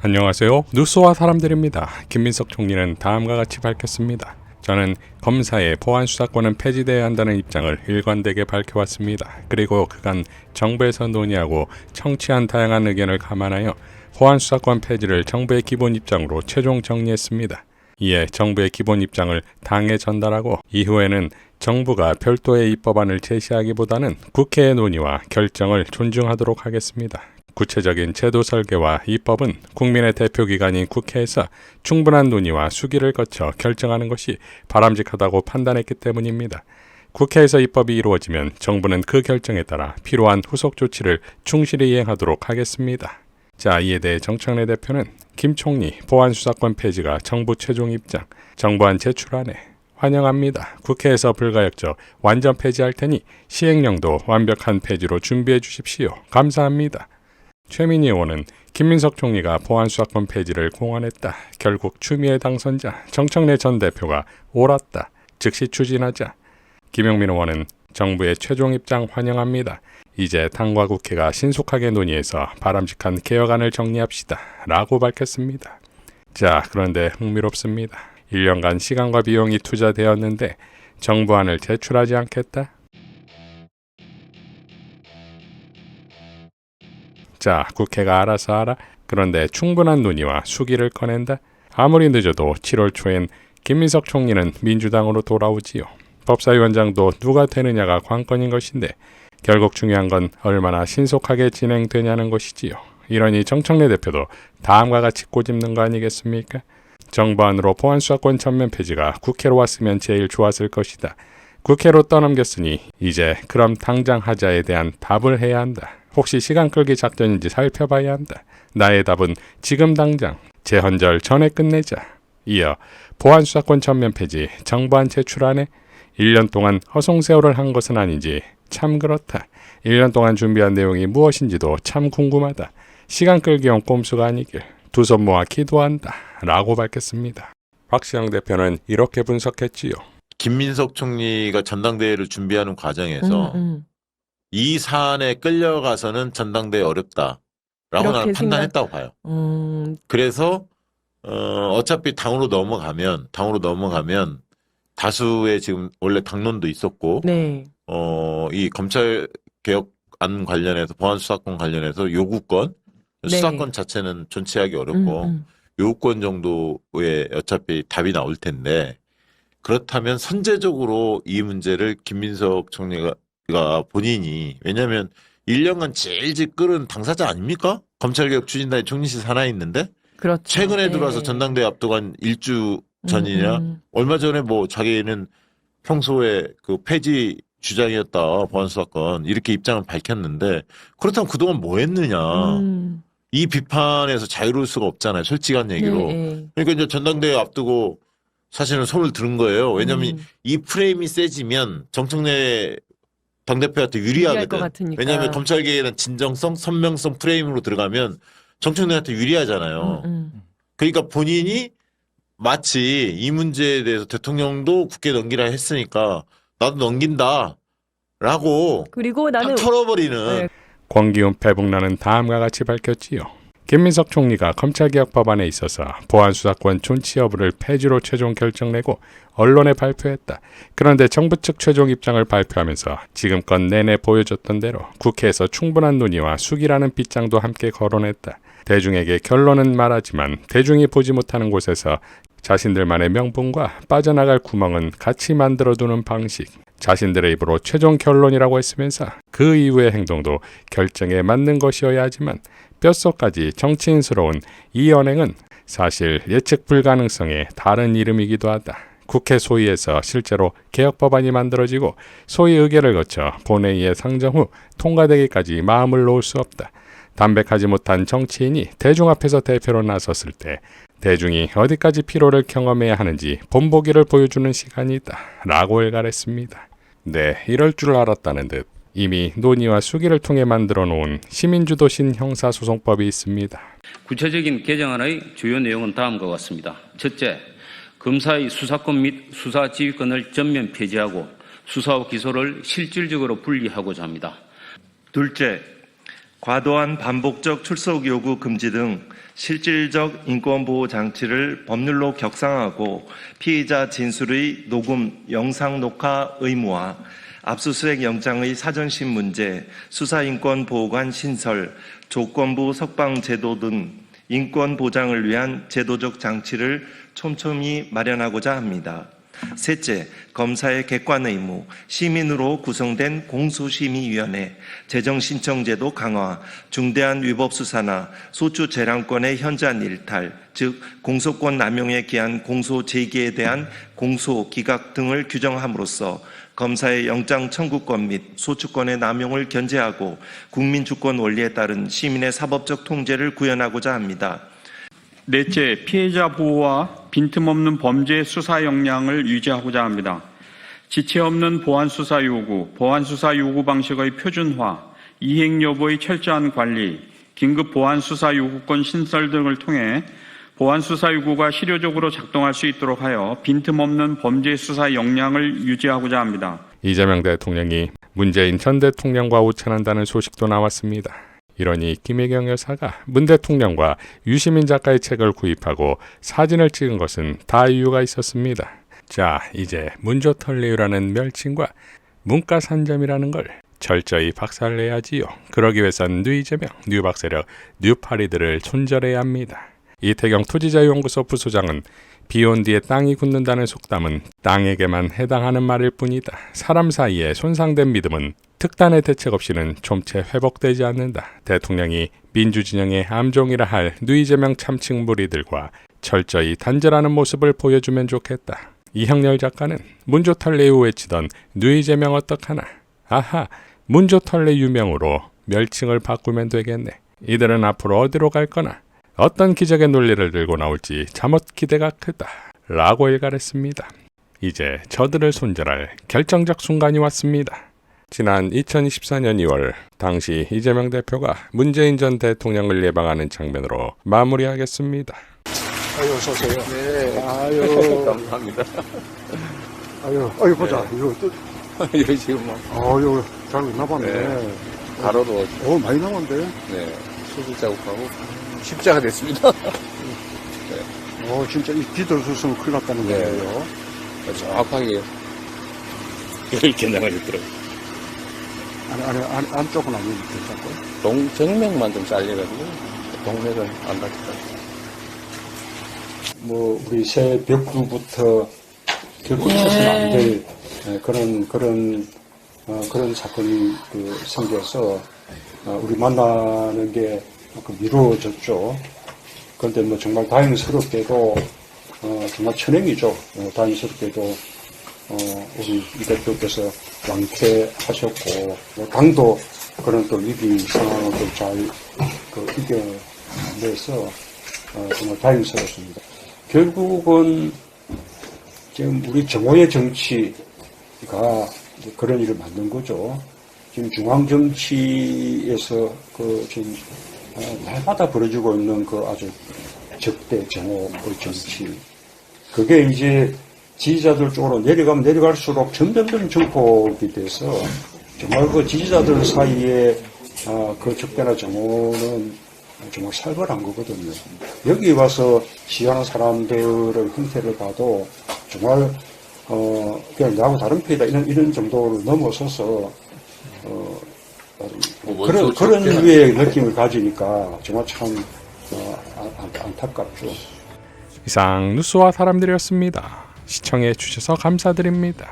안녕하세요. 뉴스와 사람들입니다. 김민석 총리는 다음과 같이 밝혔습니다. 저는 검사의 보안 수사권은 폐지돼야 한다는 입장을 일관되게 밝혀왔습니다. 그리고 그간 정부에서 논의하고 청취한 다양한 의견을 감안하여 보안 수사권 폐지를 정부의 기본 입장으로 최종 정리했습니다. 이에 정부의 기본 입장을 당에 전달하고 이후에는 정부가 별도의 입법안을 제시하기보다는 국회의 논의와 결정을 존중하도록 하겠습니다. 구체적인 제도 설계와 입법은 국민의 대표기관인 국회에서 충분한 논의와 수기를 거쳐 결정하는 것이 바람직하다고 판단했기 때문입니다. 국회에서 입법이 이루어지면 정부는 그 결정에 따라 필요한 후속 조치를 충실히 이행하도록 하겠습니다. 자, 이에 대해 정청래 대표는 김 총리 보안수사권 폐지가 정부 최종 입장, 정부안 제출안에 환영합니다. 국회에서 불가역적 완전 폐지할 테니 시행령도 완벽한 폐지로 준비해 주십시오. 감사합니다. 최민희 의원은 김민석 총리가 보안수사권 폐지를 공언했다. 결국 추미애 당선자 정청래 전 대표가 옳았다. 즉시 추진하자. 김용민 의원은 정부의 최종 입장 환영합니다. 이제 당과 국회가 신속하게 논의해서 바람직한 개혁안을 정리합시다. 라고 밝혔습니다. 자, 그런데 흥미롭습니다. 1년간 시간과 비용이 투자되었는데 정부안을 제출하지 않겠다? 자, 국회가 알아서 하라. 그런데 충분한 논의와 수기를 꺼낸다. 아무리 늦어도 7월 초엔 김민석 총리는 민주당으로 돌아오지요. 법사위원장도 누가 되느냐가 관건인 것인데 결국 중요한 건 얼마나 신속하게 진행되냐는 것이지요. 이러니 정청래 대표도 다음과 같이 꼬집는 거 아니겠습니까? 정부안으로 보안수사권 전면 폐지가 국회로 왔으면 제일 좋았을 것이다. 국회로 떠넘겼으니 이제 그럼 당장 하자에 대한 답을 해야 한다. 혹시 시간 끌기 작전인지 살펴봐야 한다. 나의 답은 지금 당장 재헌절 전에 끝내자. 이어 보안수사권 전면 폐지 정부안 제출안에 1년 동안 허송세월을 한 것은 아닌지 참 그렇다. 1년 동안 준비한 내용이 무엇인지도 참 궁금하다. 시간 끌기용 꼼수가 아니길 두 손 모아 기도한다. 라고 밝혔습니다. 박시영 대표는 이렇게 분석했지요. 김민석 총리가 전당대회를 준비하는 과정에서 이 사안에 끌려가서는 전당대회 어렵다라고 나는 판단했다고 봐요. 그래서 어차피 당으로 넘어가면 다수의 지금 원래 당론도 있었고 네. 이 검찰 개혁안 관련해서 보안 수사권 관련해서 요구권 수사권 자체는 존치하기 어렵고 요구권 정도의 어차피 답이 나올 텐데 그렇다면 선제적으로 이 문제를 김민석 총리가 본인이 왜냐하면 1년간 질질 끌은 당사자 아닙니까? 검찰개혁 추진단의 총리실 산하에 있는데 그렇죠. 최근에 들어와서 전당대회 앞두고 한 일주 전이냐 얼마 전에 뭐 자기는 평소에 그 폐지 주장이었다 보안수사권 이렇게 입장을 밝혔는데 그렇다면 그동안 뭐 했느냐 이 비판에서 자유로울 수가 없잖아요. 솔직한 얘기로. 그러니까 이제 전당대회 앞두고 사실은 손을 들은 거예요. 왜냐하면 이 프레임이 세지면 정청래 당대표한테 유리하거든. 왜냐하면 검찰개혁에는 진정성, 선명성 프레임으로 들어가면 정청래한테 유리하잖아요. 그러니까 본인이 마치 이 문제에 대해서 대통령도 국회에 넘기라 했으니까 나도 넘긴다라고 그리고 나는 털어버리는. 권기훈 패북란은 다음과 같이 밝혔지요. 김민석 총리가 검찰개혁 법안에 있어서 보안수사권 존치 여부를 폐지로 최종 결정내고 언론에 발표했다. 그런데 정부 측 최종 입장을 발표하면서 지금껏 내내 보여줬던 대로 국회에서 충분한 논의와 수기라는 빗장도 함께 거론했다. 대중에게 결론은 말하지만 대중이 보지 못하는 곳에서 자신들만의 명분과 빠져나갈 구멍은 같이 만들어두는 방식. 자신들의 입으로 최종 결론이라고 했으면서 그 이후의 행동도 결정에 맞는 것이어야 하지만 뼛속까지 정치인스러운 이 언행은 사실 예측 불가능성의 다른 이름이기도 하다. 국회 소위에서 실제로 개혁 법안이 만들어지고 소위 의결을 거쳐 본회의에 상정 후 통과되기까지 마음을 놓을 수 없다. 담백하지 못한 정치인이 대중 앞에서 대표로 나섰을 때 대중이 어디까지 피로를 경험해야 하는지 본보기를 보여주는 시간이다. 라고 일갈했습니다. 네, 이럴 줄 알았다는 듯 이미 논의와 수기를 통해 만들어 놓은 시민주도신 형사소송법이 있습니다. 구체적인 개정안의 주요 내용은 다음과 같습니다. 첫째, 검사의 수사권 및 수사지휘권을 전면 폐지하고 수사와 기소를 실질적으로 분리하고자 합니다. 둘째, 과도한 반복적 출석 요구 금지 등 실질적 인권보호 장치를 법률로 격상하고 피의자 진술의 녹음, 영상 녹화 의무화, 압수수색 영장의 사전심 문제, 수사인권보호관 신설, 조건부 석방제도 등 인권 보장을 위한 제도적 장치를 촘촘히 마련하고자 합니다. 셋째, 검사의 객관 의무, 시민으로 구성된 공소심의위원회, 재정신청제도 강화, 중대한 위법 수사나 소추 재량권의 현저한 일탈, 즉 공소권 남용에 기한 공소 제기에 대한 공소 기각 등을 규정함으로써 검사의 영장 청구권 및 소추권의 남용을 견제하고 국민 주권 원리에 따른 시민의 사법적 통제를 구현하고자 합니다. 넷째, 피해자 보호와 빈틈없는 범죄 수사 역량을 유지하고자 합니다. 지체 없는 보안 수사 요구, 보안 수사 요구 방식의 표준화, 이행 여부의 철저한 관리, 긴급 보안 수사 요구권 신설 등을 통해 보안 수사 요구가 실효적으로 작동할 수 있도록 하여 빈틈없는 범죄 수사 역량을 유지하고자 합니다. 이재명 대통령이 문재인 전 대통령과 오찬한다는 소식도 나왔습니다. 이러니 김혜경 여사가 문 대통령과 유시민 작가의 책을 구입하고 사진을 찍은 것은 다 이유가 있었습니다. 자, 이제 문조털레유라는 멸칭과 문과산점이라는 걸 철저히 박살내야지요. 그러기 위해선 뉴이재명, 뉴박세력, 뉴파리들을 손절해야 합니다. 이태경 토지자유연구소 부소장은 비온 뒤에 땅이 굳는다는 속담은 땅에게만 해당하는 말일 뿐이다. 사람 사이에 손상된 믿음은 특단의 대책 없이는 좀채 회복되지 않는다. 대통령이 민주진영의 암종이라 할 뉴이재명 참칭 무리들과 철저히 단절하는 모습을 보여주면 좋겠다. 이형렬 작가는 문조털레유 외치던 뉴이재명 어떡하나. 아하, 문조털레 유명으로 멸칭을 바꾸면 되겠네. 이들은 앞으로 어디로 갈 거나 어떤 기적의 논리를 들고 나올지 잠옷 기대가 크다 라고 일갈했습니다. 이제 저들을 손절할 결정적 순간이 왔습니다. 지난 2024년 2월 당시 이재명 대표가 문재인 전 대통령을 예방하는 장면으로 마무리하겠습니다. 아유, 어서오세요. 네. 아유. 감사합니다. 아유, 보자. 네. 이거 또. 이거 지금 뭐. 아유, 잘 남았네. 네. 가로도. 많이 남았는데? 네. 수술 자국하고 십자가 됐습니다. 네. 진짜 이 뒤돌수으면 큰일 났다는 네. 거예요. 정확하게 이렇게 나가셨더라고요. 안쪽은 아니면 괜찮고. 정맥만 좀 잘려가지고 동맥은 안 다쳤다. 우리 새 벽두부터 결코 있어서는 안 될 그런 사건이 생겨서 우리 만나는 게 미뤄졌죠. 그런데 정말 다행스럽게도 정말 천행이죠. 다행스럽게도 우리 이 대표께서 완쾌하셨고 당도 그런 또 위기 상황을 또 잘 이겨내서 정말 다행스럽습니다. 결국은 지금 우리 정오의 정치가 그런 일을 만든 거죠. 지금 중앙 정치에서 지금 날마다 벌어지고 있는 아주 적대 정오의 정치. 그게 이제 지지자들 쪽으로 내려가면 내려갈수록 점점점 증폭이 돼서 정말 지지자들 사이에 그 적대나 정오는 정말 살벌한 거거든요. 여기 와서 지휘하는 사람들의 형태를 봐도 정말 그냥 나하고 다른 편이다 이런 정도를 넘어서서 그런 류의 느낌을 가지니까 정말 참 안타깝죠. 이상 뉴스와 사람들이었습니다. 시청해 주셔서 감사드립니다.